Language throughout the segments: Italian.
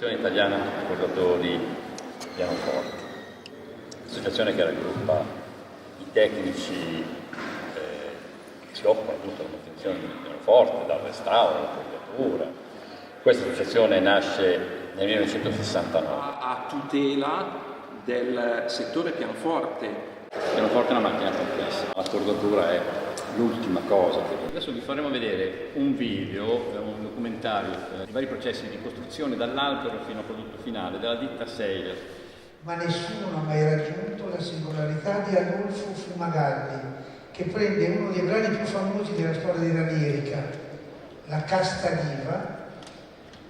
Associazione Italiana Ricordatori Pianoforte, associazione che raggruppa i tecnici che si occupano appunto della manutenzione del pianoforte, dal restauro, dall'attrezzatura. Questa associazione nasce nel 1969. A tutela del settore pianoforte. Il pianoforte è una macchina complessa, l'attrezzatura è l'ultima cosa. Adesso vi faremo vedere un video, un documentario di vari processi di costruzione dall'albero fino al prodotto finale della ditta Seiler. Ma nessuno ha mai raggiunto la singolarità di Adolfo Fumagalli, che prende uno dei brani più famosi della storia della lirica, la Casta Diva,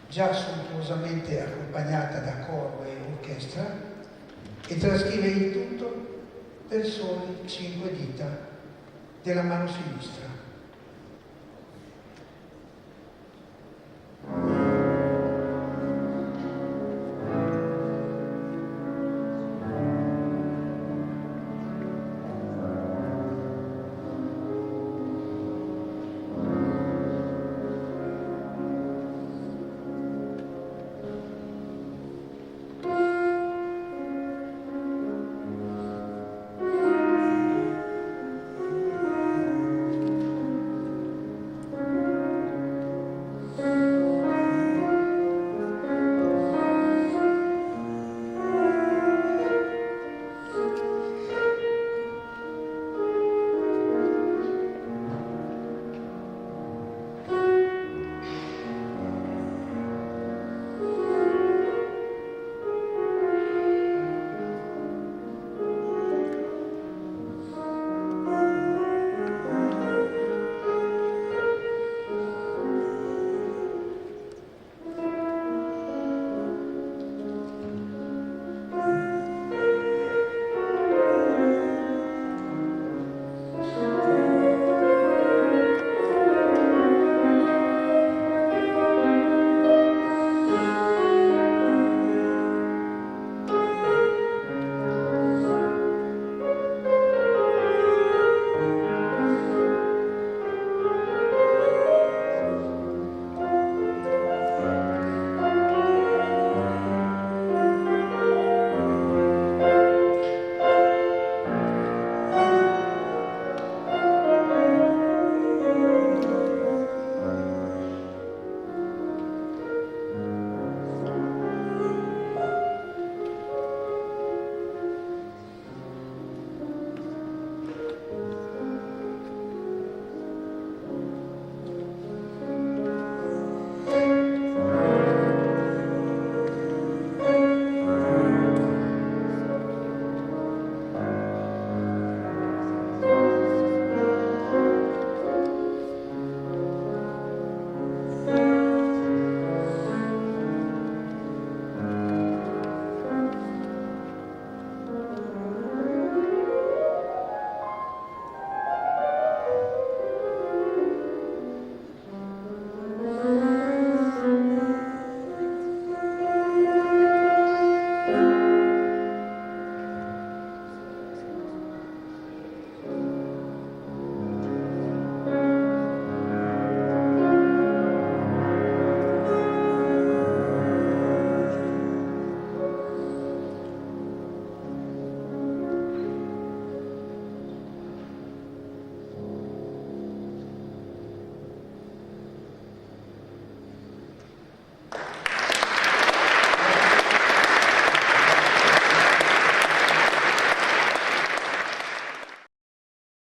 già sontuosamente accompagnata da coro e orchestra, e trascrive il tutto per soli 5 dita della mano sinistra.